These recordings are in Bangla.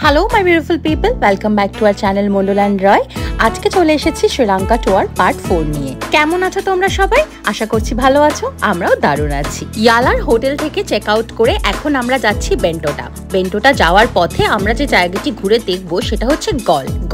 Hello my beautiful people, welcome back to our channel Mondol and Roy. আজকে চলে এসেছি শ্রীলঙ্কা ট্যুর পার্ট 4 নিয়ে। কেমন আছো তোমরা সবাই? আশা করছি ভালো আছো, আমরাও দারুণ আছি। ইয়ালার হোটেল থেকে চেক আউট করে এখন আমরা যাচ্ছি বেন্টোটা। বেন্টোটা যাওয়ার পথে আমরা যে জায়গাটি ঘুরে দেখবো সেটা হচ্ছে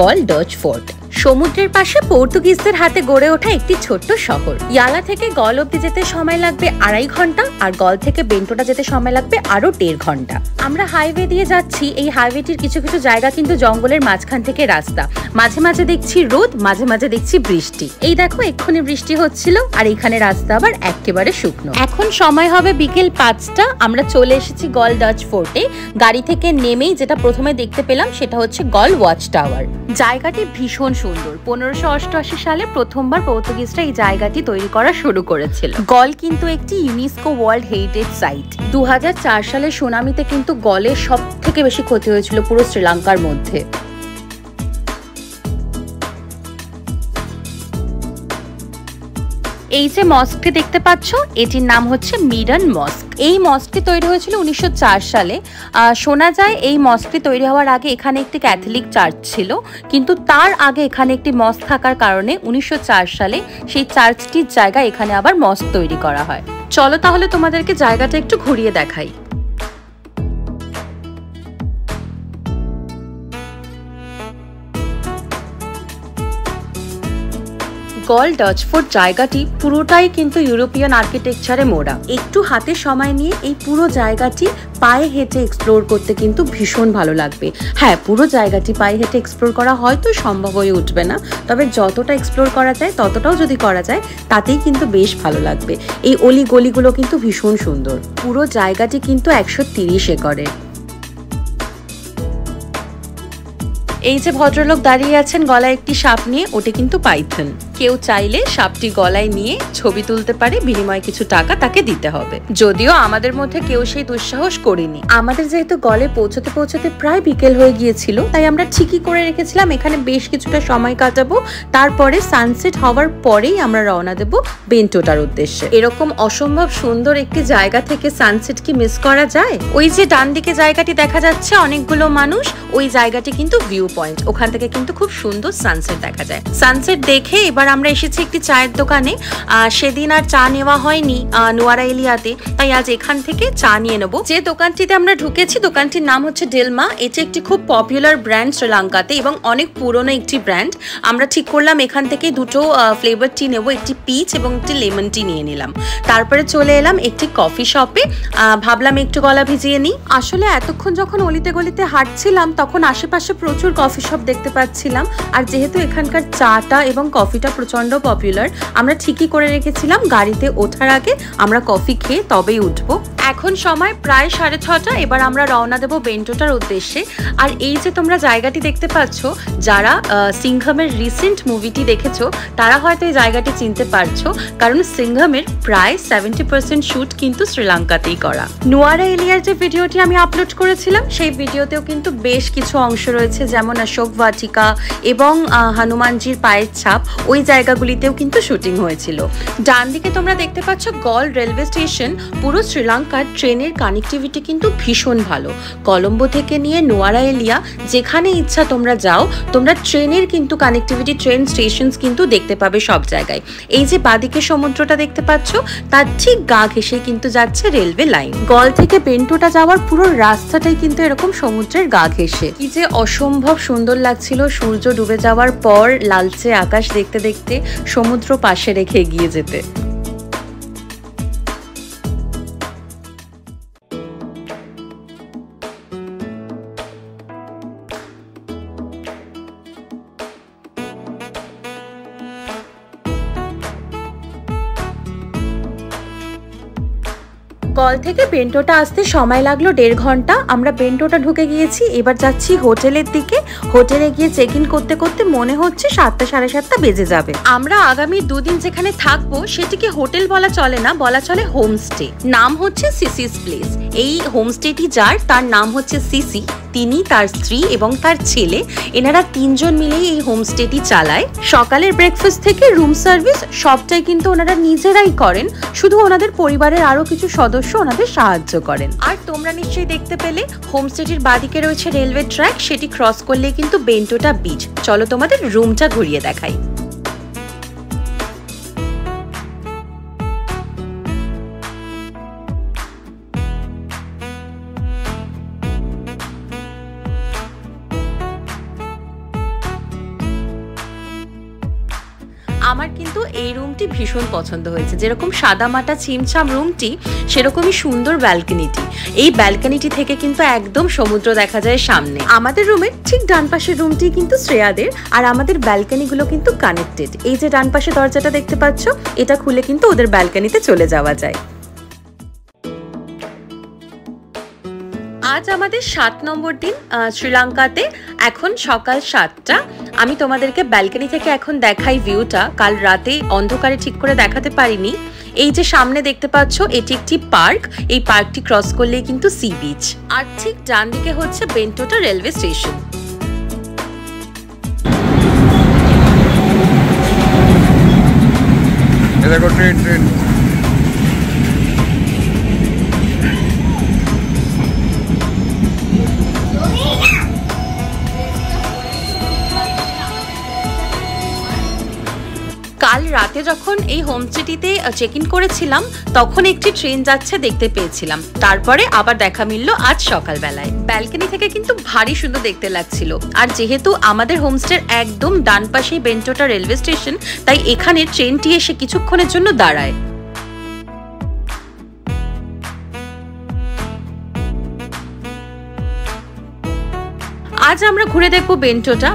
গল ডাচ ফোর্ট। সমুদ্রের পাশে পর্তুগিজদের হাতে গড়ে ওঠা একটি ছোট্ট শহর। ইয়ালা থেকে গল অব্দি যেতে সময় লাগবে 2.5 ঘন্টা, আর গল থেকে বেন্টোটা যেতে সময় লাগবে আরো 1.5 ঘন্টা। আমরা হাইওয়ে দিয়ে যাচ্ছি। এই হাইওয়েটির কিছু কিছু জায়গা কিন্তু জঙ্গলের মাঝখান থেকে রাস্তা। মাঝে মাঝে দেখছি রোদ, মাঝে মাঝে দেখছি বৃষ্টি। এই দেখো এক্ষুনি বৃষ্টি হচ্ছিল, আর এখানে রাস্তা আবার একেবারে শুকনো। এখন সময় হবে বিকেল 5টা। আমরা চলে এসেছি গল ডাচ ফোর্টে। গাড়ি থেকে নেমেই যেটা প্রথমে দেখতে পেলাম সেটা হচ্ছে গল ওয়াচ টাওয়ার। জায়গাটি ভীষণ সুন্দর। 1588 সালে প্রথমবার পর্তুগিজরা এই জায়গাটি তৈরি করা শুরু করেছিল। গল কিন্তু একটি ইউনেস্কো ওয়ার্ল্ড হেরিটেজ সাইট। 2004 সালে সুনামিতে কিন্তু গলের সব থেকে বেশি ক্ষতি হয়েছিল পুরো শ্রীলঙ্কার মধ্যে। এই যে মস্কটি দেখতে পাচ্ছ, এটির নাম হচ্ছে মিডন মস্ক। এই মস্কটি তৈরি হয়েছিল 1904 সালে। শোনা যায় এই মস্কটি তৈরি হওয়ার আগে এখানে একটি ক্যাথলিক চার্চ ছিল, কিন্তু তার আগে এখানে একটি মস্ক থাকার কারণে 1904 সালে সেই চার্চটির জায়গায় এখানে আবার মস্ক তৈরি করা হয়। চলো তাহলে তোমাদেরকে জায়গাটা একটু ঘুরিয়ে দেখাই। গল ডাচ ফোর্ট জায়গাটি পুরোটাই কিন্তু ইউরোপিয়ান আর্কিটেকচারে মোড়া। একটু হাতে সময় নিয়ে এই পুরো জায়গাটি পায়ে হেঁটে এক্সপ্লোর করতে কিন্তু ভীষণ ভালো লাগবে। হ্যাঁ, পুরো জায়গাটি পায়ে হেঁটে এক্সপ্লোর করা হয়তো সম্ভব হয়ে উঠবে না, তবে যতটা এক্সপ্লোর করা যায় ততটাও যদি করা যায় তাতেই কিন্তু বেশ ভালো লাগবে। এই অলি গলিগুলো কিন্তু ভীষণ সুন্দর। পুরো জায়গাটি কিন্তু 130 একরের। এই যে ভদ্রলোক দাঁড়িয়ে আছেন গলায় একটি সাপ নিয়ে, ওটা কিন্তু পাইথন। কেউ চাইলে সাপটি গলায় নিয়ে ছবি তুলতে পারে, বিনিময়ে কিছু টাকা তাকে দিতে হবে। যদিও আমাদের মধ্যে কেউ সেই দুঃসাহস করিনি। আমাদের যেহেতু গলে পৌঁছতে পৌঁছতে প্রায় বিকেল হয়ে গিয়েছিল, তাই আমরা ঠিকই করে রেখেছিলাম এখানে বেশ কিছুটা সময় কাটাবো। তারপরে সানসেট হওয়ার পরেই আমরা রওনা দেব বেন্টোটার উদ্দেশ্যে। এরকম অসম্ভব সুন্দর একটি জায়গা থেকে সানসেট কি মিস করা যায়? ওই যে ডান দিকে জায়গাটি দেখা যাচ্ছে, অনেকগুলো মানুষ, ওই জায়গাটি কিন্তু ভিউ পয়েন্ট। ওখান থেকে কিন্তু খুব সুন্দর সানসেট দেখা যায়। সানসেট দেখে এবার আমরা এসেছি একটি চায়ের দোকানে। সেদিন আর চা নেওয়া হয়নি নুয়ারা এলিয়াতে, তাই আজ এখান থেকে চা নিয়ে নেবো। যে দোকানটিতে আমরা ঢুকেছি দোকানটির নাম হচ্ছে ডেলমা। এটি একটি খুব পপুলার ব্র্যান্ড শ্রীলঙ্কাতে এবং অনেক পুরনো একটি ব্র্যান্ড। আমরা ঠিক করলাম এখান থেকে দুটো ফ্লেভার টি নেবো, একটি পিচ এবং একটি লেমন টি নিয়ে নিলাম। তারপরে চলে এলাম একটি কফি শপে। ভাবলাম একটু গলা ভিজিয়ে নিই। আসলে এতক্ষণ যখন অলিতে গলিতে হাঁটছিলাম তখন আশেপাশে প্রচুর কফি শপ দেখতে পাচ্ছিলাম, আর যেহেতু এখানকার চাটা এবং কফিটা প্রচন্ড পপুলার, আমরা ঠিকই করে রেখেছিলাম গাড়িতে ওঠার আগে আমরা কফি খেয়ে তবেই উঠবো। এখন সময় প্রায় 6:30। এবার আমরা রওনা দেবো বেন্টোটার উদ্দেশ্যে। আর এই যে তোমরা জায়গাটি দেখতে পাচ্ছ, যারা সিংঘমের রিসেন্ট মুভিটি দেখেছো তারা হয়তো এই জায়গাটি চিনতে পারছো, কারণ সিংঘমের প্রায় 70% শুট কিন্তু শ্রীলঙ্কাতেই করা। নুয়ারা এলিয়ার যে ভিডিওটি আমি আপলোড করেছিলাম সেই ভিডিওতেও কিন্তু বেশ কিছু অংশ রয়েছে, যেমন অশোক বাটিকা এবং হনুমানজির পায়ের ছাপ। ওই জায়গাগুলিতেও কিন্তু শুটিং হয়েছিল। ডান দিকে তোমরা দেখতে পাচ্ছ গল রেলওয়ে স্টেশন। পুরো শ্রীলঙ্কার ট্রেনের কানেক্টিভিটি কিন্তু ভীষণ ভালো। কলম্বো থেকে নিয়ে নুয়ারা এলিয়া যেখানে ইচ্ছা তোমরা যাও, তোমরা ট্রেনের কিন্তু কানেক্টিভিটি, ট্রেন স্টেশন কিন্তু দেখতে পাবে সব জায়গায়। এই যে বাদিকে সমুদ্রটা দেখতে পাচ্ছ, তার ঠিক গা ঘেঁষে কিন্তু যাচ্ছে রেলওয়ে লাইন। গল থেকে বেন্টোটা যাওয়ার পুরো রাস্তাটাই কিন্তু এরকম সমুদ্রের গা ঘেঁষে। কি যে অসম্ভব সুন্দর লাগছিল সূর্য ডুবে যাওয়ার পর লালচে আকাশ দেখতে দেখতে, সমুদ্র পাশে রেখে এগিয়ে যেতে। গল থেকে বেন্টোটা আসতে সময় লাগলো 1.5 ঘন্টা। আমরা বেন্টোটা ঢুকে গিয়েছি, এবার যাচ্ছি হোটেলের দিকে। হোটেলে গিয়ে চেক ইন করতে করতে মনে হচ্ছে 7টা সাড়ে 7টা বেজে যাবে। আমরা আগামী 2 দিন যেখানে থাকবো সেটিকে হোটেল বলা চলে না, বলা চলে হোমস্টে। নাম হচ্ছে সিসিস প্লেস। এই হোমস্টেটি যার, তার নাম হচ্ছে সিসি। তিনি, তার স্ত্রী এবং তার ছেলে, এনারা 3 জন মিলেই এই হোমস্টেটি চালায়। সকালের ব্রেকফাস্ট থেকে রুম সার্ভিস সবটাই কিন্তু ওনারা নিজেরাই করেন, শুধু ওনাদের পরিবারের আরো কিছু সদস্য ওনাদের সাহায্য করেন। আর তোমরা নিশ্চয়ই দেখতে পেলে হোমস্টেটির বাদিকে রয়েছে রেলওয়ে ট্র্যাক, সেটি ক্রস করলেই কিন্তু বেন্টোটা বিচ। চলো তোমাদের রুমটা ঘুরিয়ে দেখাই। আমার কিন্তু এই রুমটি ভীষণ পছন্দ হয়েছে। যেরকম সাদামাটা ছিমছাম রুমটি, সেরকমই সুন্দর ব্যালকনিটি। এই ব্যালকনিটি থেকে কিন্তু একদম সমুদ্র দেখা যায় সামনে। আমাদের রুমের ঠিক ডান পাশের রুমটি কিন্তু শ্রেয়াদের, আর আমাদের ব্যালকনিগুলো কিন্তু কানেক্টেড। এই যে ডান পাশে দরজাটা দেখতে পাচ্ছ, এটা খুলে কিন্তু ওদের ব্যালকনিতে চলে যাওয়া যায়। আজ আমাদের 7 নম্বর দিন শ্রীলঙ্কাতে। এখন সকাল 7টা। আমি তোমাদেরকে ব্যালকনি থেকে এখন দেখাই ভিউটা। কাল রাতে অন্ধকারে ঠিক করে দেখাতে পারিনি। এই যে সামনে দেখতে পাচ্ছ, এটি একটি পার্ক। এই পার্কটি ক্রস করলেই কিন্তু সি বিচ। আর ঠিক ডান দিকে হচ্ছে বেন্টোটা রেলওয়ে স্টেশন। ট্রেন কাল রাতে যখন এই হোমস্টেটিতে চেক ইন করেছিলাম, তখন একটি ট্রেন যাচ্ছে দেখতে পেয়েছিলাম। তারপরে আবার দেখা মিলল আজ সকালবেলায়। ব্যালকনি থেকে কিন্তু ভারী সুন্দর দেখতে লাগছিল। আর যেহেতু আমাদের হোমস্টের একদম ডান পাশেই বেন্টোটা রেলওয়ে স্টেশন, তাই এখানে ট্রেনটি এসে কিছুক্ষণের জন্য দাঁড়ায়। আজ আমরা ঘুরে দেখবো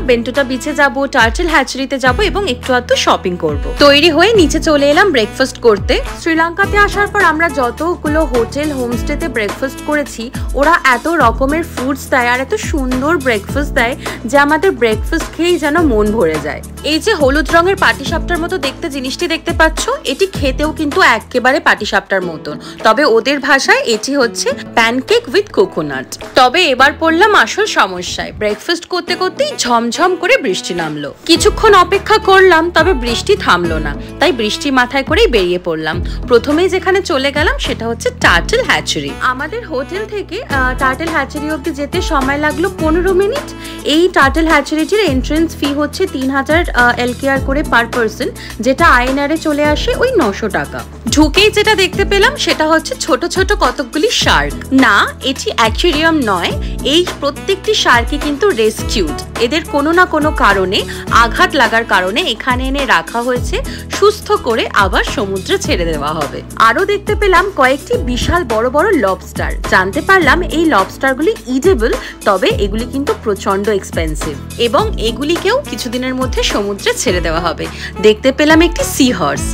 বেন্টোটা বিচে যাব, টার্টল হ্যাচারিতে যাব এবং একটু আধটু শপিং করব। তৈরি হয়ে নিচে চলে এলাম ব্রেকফাস্ট করতে। শ্রীলঙ্কাতে আসার পর আমরা যতগুলো হোটেল হোমস্টেতে ব্রেকফাস্ট করেছি, ওরা এত রকমের ফুডস দেয় আর এত সুন্দর ব্রেকফাস্ট দেয় যে আমাদের ব্রেকফাস্ট খেয়েই যেন মন ভরে যায়। এই যে হলুদ রঙের পাটিসাপটার মতো দেখতে জিনিসটি দেখতে পাচ্ছ, এটি খেতেও কিন্তু একেবারে পাটিসাপটার মতন, তবে ওদের ভাষায় এটি হচ্ছে প্যানকেক উইথ কোকোনাট। তবে এবার পড়লাম আসল সমস্যায়। ব্রেকফাস্ট করতে করতেই ঝমঝম করে বৃষ্টি নামলো। কিছুক্ষণ অপেক্ষা করলাম, তবে বৃষ্টি থামলো না। তাই বৃষ্টি মাথায় করেই বেরিয়ে পড়লাম। প্রথমেই যেখানে চলে গেলাম সেটা হচ্ছে টার্টল হ্যাচারি। আমাদের হোটেল থেকে টার্টল হ্যাচারি অব্দি যেতে সময় লাগলো 15 মিনিট। এই টার্টল হ্যাচারিটির এন্ট্রেন্স ফি হচ্ছে 3000 LKR করে পার পার্সন, যেটা INR এ চলে আসে ওই 900 টাকা। ঢুকেই যেটা দেখতে পেলাম সেটা হচ্ছে ছোট ছোট কতকগুলি শার্ক। না, এটি অ্যাকুয়ারিয়াম নয়। এই প্রত্যেকটি শার্কই কিন্তু রেস্কিউড। এদের কোনো না কোনো কারণে আঘাত লাগার কারণে এখানে এনে রাখা হয়েছে, সুস্থ করে আবার সমুদ্রে ছেড়ে দেওয়া হবে। আরো দেখতে পেলাম কয়েকটি বিশাল বড় বড় লবস্টার। জানতে পারলাম এই লবস্টারগুলি ইডেবল, তবে এগুলি কিন্তু প্রচন্ড এক্সপেন্সিভ এবং এগুলিকেও কিছুদিনের মধ্যে সমুদ্রে ছেড়ে দেওয়া হবে। দেখতে পেলাম একটি সি হর্স।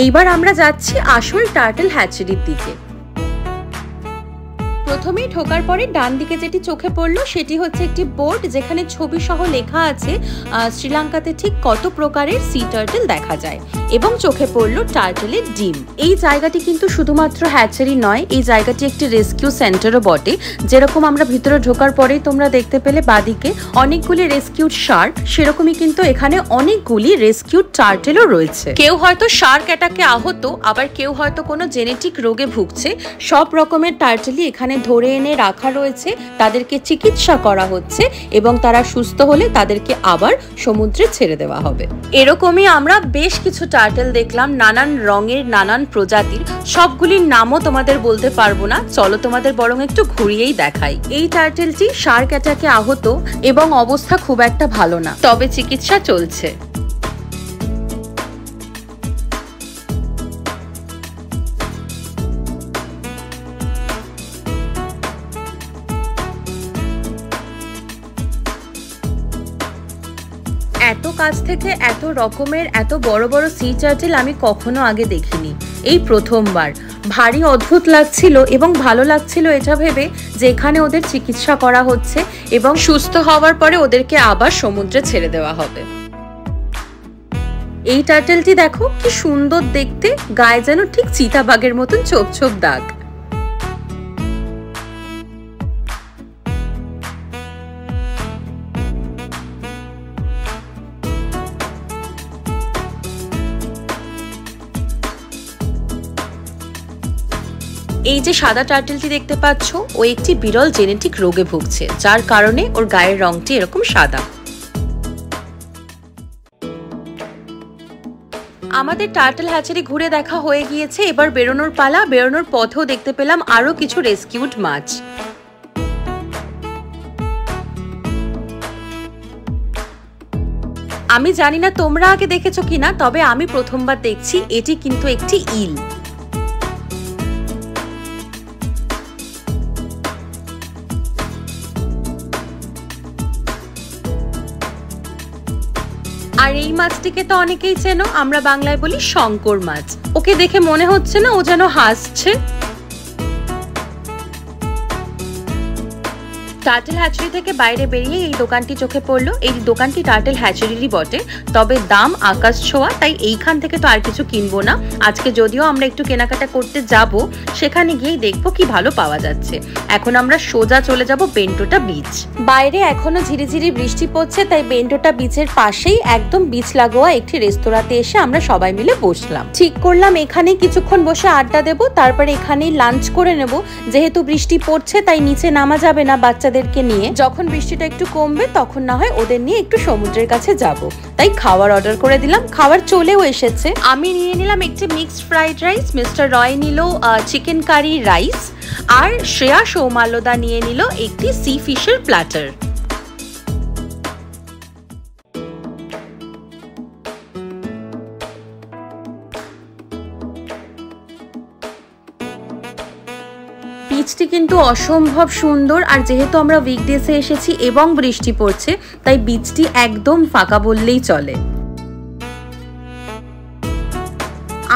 এইবার আমরা যাচ্ছি আসল টার্টল হ্যাচারির দিকে। প্রথমেই ঢোকার পরে ডান দিকে যেটি চোখে পড়লো সেটি হচ্ছে একটি বোর্ড, যেখানে ছবি সহ লেখা আছে শ্রীলঙ্কাতে ঠিক কত প্রকারের সি টার্টল দেখা যায়, এবং চোখে পড়লো টার্টলের ডিম। এই জায়গাটি কিন্তু শুধুমাত্র হ্যাচারি নয়, এই জায়গাটি একটি রেস্কিউ সেন্টারও বটে। যেরকম আমরা ভিতরে ঢোকার পরেই তোমরা দেখতে পেলে বাদিকে অনেকগুলি রেস্কিউড শার্ক, সেরকমই কিন্তু এখানে অনেকগুলি রেস্কিউড টার্টলও রয়েছে। কেউ হয়তো শার্ক অ্যাটাকে আহত, আবার কেউ হয়তো কোনো জেনেটিক রোগে ভুগছে। সব রকমের টার্টলই এখানে ধরে এনে রাখা রয়েছে, তাদেরকে চিকিৎসা করা হচ্ছে এবং তারা সুস্থ হলে তাদেরকে আবার সমুদ্রে ছেড়ে দেওয়া হবে। এরকমই আমরা বেশ কিছু টার্টল দেখলাম, নানান রঙের, নানান প্রজাতির। সবগুলির নামও তোমাদের বলতে পারবো না, চলো তোমাদের বরং একটু ঘুরিয়েই দেখাই। এই টার্টলটি শার্ক অ্যাটাকে আহত এবং অবস্থা খুব একটা ভালো না, তবে চিকিৎসা চলছে। এত কাছ থেকে এত রকমের এত বড় বড় সি টার্টল আমি কখনো আগে দেখিনি, এই প্রথমবার। ভারী অদ্ভুত লাগছিল এবং ভালো লাগছিল এটা ভেবে যে এখানে ওদের চিকিৎসা করা হচ্ছে এবং সুস্থ হওয়ার পরে ওদেরকে আবার সমুদ্রে ছেড়ে দেওয়া হবে। এই টার্টলটি দেখো কি সুন্দর দেখতে, গায়ে যেন ঠিক চিতাবাঘের মতন ছোপ ছোপ দাগ। এই যে সাদা টার্টেলটি দেখতে পাচ্ছ, ও একটি বিরল জেনেটিক রোগে ভুগছে, যার কারণে ওর গায়ের রংটি এরকম সাদা। আমাদের টার্টল হ্যাচারি ঘুরে দেখা হয়ে গিয়েছে, এবার বেরোনোর পালা। বেরোনোর পথেও দেখতে পেলাম আরো কিছু রেস্কিউড মাছ। আমি জানি না তোমরা আগে দেখেছো কিনা, তবে আমি প্রথমবার দেখছি। এটি কিন্তু একটি ইল। আর এই মাছটিকে তো অনেকেই চেনো, আমরা বাংলায় বলি শঙ্কর মাছ। ওকে দেখে মনে হচ্ছে না ও যেন হাসছে। টার্টল হ্যাচারি থেকে বাইরে বেরিয়ে এই দোকানটি চোখে পড়লো। এই দোকানটি টার্টল হ্যাচারিরই বটে, তবে দাম আকাশ ছোঁয়া, তাই এইখান থেকে তো আর কিছু কিনবো না। আজকে যদিও আমরা একটু কেনাকাটা করতে যাব, সেখানে গিয়েই দেখবো কি ভালো পাওয়া যাচ্ছে। এখন আমরা সোজা চলে যাব বেন্টোটা বিচ। বাইরে এখনো ঝিরিঝিরি বৃষ্টি পড়ছে, তাই বেন্টোটা বিচের পাশেই একদম বিচ লাগোয়া একটি রেস্তোরাঁতে এসে আমরা সবাই মিলে বসলাম। ঠিক করলাম এখানেই কিছুক্ষণ বসে আড্ডা দেবো, তারপরে এখানেই লাঞ্চ করে নেব। যেহেতু বৃষ্টি পড়ছে তাই নিচে নামা যাবে না বাচ্চাদেরকে নিয়ে। যখন বৃষ্টিটা একটু কমবে তখন না হয় ওদের নিয়ে একটু সমুদ্রের কাছে যাব। তাই খাবার অর্ডার করে দিলাম, খাবার চলেও এসেছে। আমি নিয়ে নিলাম একটি মিক্সড ফ্রাইড রাইস, মিস্টার রয় নিল চিকেন কারি রাইস, আর শ্রেয়া সৌমাল্যদা নিয়ে নিল একটি সি ফিশের প্ল্যাটার। বিচটি কিন্তু অসম্ভব সুন্দর, আর যেহেতু আমরা উইকডেসে এসেছি এবং বৃষ্টি পড়ছে, তাই বিচটি একদম ফাঁকা বললেই চলে।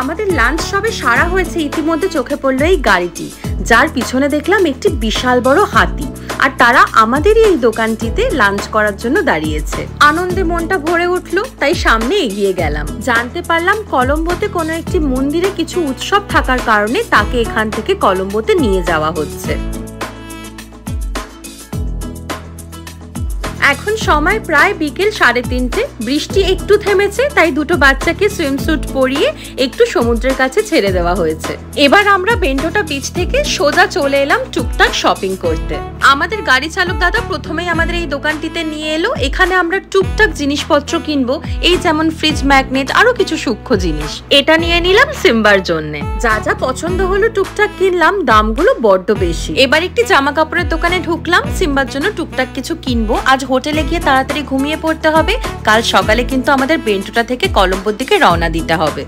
আমাদের লাঞ্চ সবে সারা হয়েছে, ইতিমধ্যে চোখে পড়লো এই গাড়িটি, যার পিছনে দেখলাম একটি বিশাল বড় হাতি, আর তারা আমাদেরই এই দোকানটিতে লাঞ্চ করার জন্য দাঁড়িয়েছে। আনন্দে মনটা ভরে উঠলো, তাই সামনে এগিয়ে গেলাম। জানতে পারলাম কলম্বোতে কোনো একটি মন্দিরে কিছু উৎসব থাকার কারণে তাকে এখান থেকে কলম্বোতে নিয়ে যাওয়া হচ্ছে। এখন সময় প্রায় বিকেল 3:30। বৃষ্টি একটু থেমেছে, তাই দুটো বাচ্চাকে সুইমস্যুট পরিয়ে একটু সমুদ্রের কাছে ছেড়ে দেওয়া হয়েছে। এবার আমরা বেন্টোটা বিচ থেকে সোজা চলে এলাম টুকটাক শপিং করতে। আমাদের গাড়ি চালক দাদা প্রথমেই আমাদের এই দোকানটিতে নিয়ে এলো। এখানে আমরা টুকটাক জিনিসপত্র কিনবো, এই যেমন ফ্রিজ ম্যাগনেট, আরো কিছু সূক্ষ্ম জিনিস। এটা নিয়ে নিলাম সিম্বার জন্য। যা যা পছন্দ হলো টুকটাক কিনলাম, দামগুলো বড্ড বেশি। এবার একটি জামা কাপড়ের দোকানে ঢুকলাম, সিম্বার জন্য টুকটাক কিছু কিনবো। আজ হোটেলে গিয়ে তাড়াতাড়ি ঘুমিয়ে পড়তে হবে, কাল সকালে কিন্তু আমাদের বেন্টোটা থেকে কলম্বোর দিকে রওনা দিতে হবে।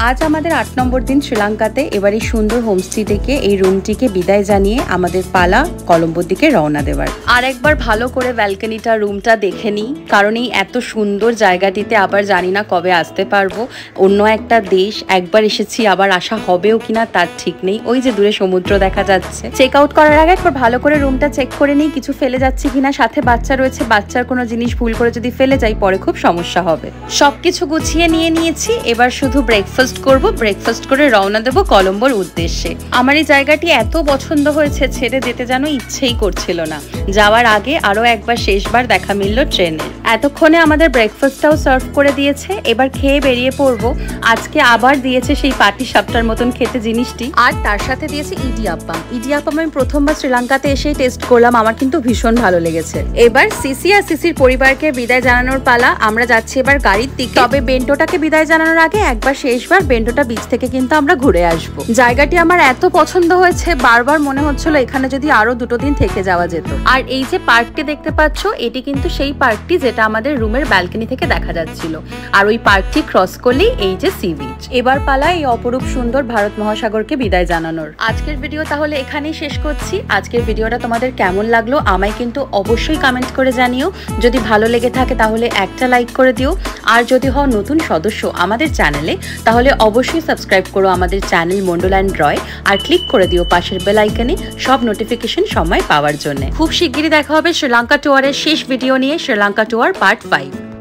আজ আমাদের 8 নম্বর দিন শ্রীলঙ্কাতে। এবার এই সুন্দর হোমস্টে থেকে এই রুমটিকে বিদায় জানিয়ে আমাদের পালা কলম্বোর দিকে রওনা দেওয়ার। আর একবার ভালো করে ব্যালকনিটা রুমটা দেখে নিই, কারণ এই এত সুন্দর জায়গাটিতে আবার জানি না কবে আসতে পারবো। অন্য একটা দেশ, একবার এসেছি, আবার আসা হবেও কিনা তার ঠিক নেই। ওই যে দূরে সমুদ্র দেখা যাচ্ছে। চেক আউট করার আগে একবার ভালো করে রুমটা চেক করে নিই, কিছু ফেলে যাচ্ছি কিনা। সাথে বাচ্চা রয়েছে, বাচ্চার কোনো জিনিস ভুল করে যদি ফেলে যাই পরে খুব সমস্যা হবে। সবকিছু গুছিয়ে নিয়ে নিয়েছি, এবার শুধু ব্রেকফাস্ট করব। ব্রেকফাস্ট করে রওনা দেব কলম্বোর উদ্দেশ্যে। আমার এই জায়গাটি এত পছন্দ হয়েছে, ছেড়ে যেতে যেন ইচ্ছেই করছিল না। যাওয়ার আগে আরো একবার শেষবার দেখা মিলল ট্রেনে। এতক্ষণে আমাদের ব্রেকফাস্টটাও সার্ভ করে দিয়েছে, এবার খেয়ে বেরিয়ে পড়বো। আজকে আবার দিয়েছে সেই পাটি সাপটার মতন খেতে জিনিসটি, আর তার সাথে দিয়েছে ইডিয়াপ্পাম। ইডিয়াপ্পাম আমি প্রথমবার শ্রীলঙ্কাতে এসেই টেস্ট করলাম, আমার কিন্তু ভীষণ ভালো লেগেছে। এবার সিসি আর সিসির পরিবারকে বিদায় জানানোর পালা। আমরা যাচ্ছি এবার গাড়ির দিকে। তবে বেন্টোটাকে বিদায় জানানোর আগে একবার শেষবার বেন্টোটা বিচ থেকে কিন্তু আমরা ঘুরে আসবো। জায়গাটি আমার এত পছন্দ হয়েছে, বারবার মনে হচ্ছিল এখানে যদি আরো 2 দিন থেকে যাওয়া যেত। আর এই যে পার্কটি দেখতে পাচ্ছ, এটি কিন্তু সেই পার্কটি যেটা আমাদের রুমের ব্যালকনি থেকে দেখা যাচ্ছিল। আর ওই পার্কটি ক্রস করলেই এই যে সি বিচ। এবার পালা এই অপরূপ সুন্দর ভারত মহাসাগরকে বিদায় জানানোর। আজকের ভিডিও তাহলে এখানেই শেষ করছি। আজকের ভিডিওটা তোমাদের কেমন লাগলো আমায় কিন্তু অবশ্যই কমেন্ট করে জানিও। যদি ভালো লেগে থাকে তাহলে একটা লাইক করে দিও, আর যদি হও নতুন সদস্য আমাদের চ্যানেলে তাহলে অবশ্যই সাবস্ক্রাইব করো আমাদের চ্যানেল মন্ডল অ্যান্ড রয়, আর ক্লিক করে দিও পাশের বেল আইকনে সব নোটিফিকেশন সময় পাওয়ার জন্য। খুব শিগগিরই দেখা হবে শ্রীলঙ্কা টুয়ারের শেষ ভিডিও নিয়ে, শ্রীলঙ্কা টুয়ার পার্ট 5।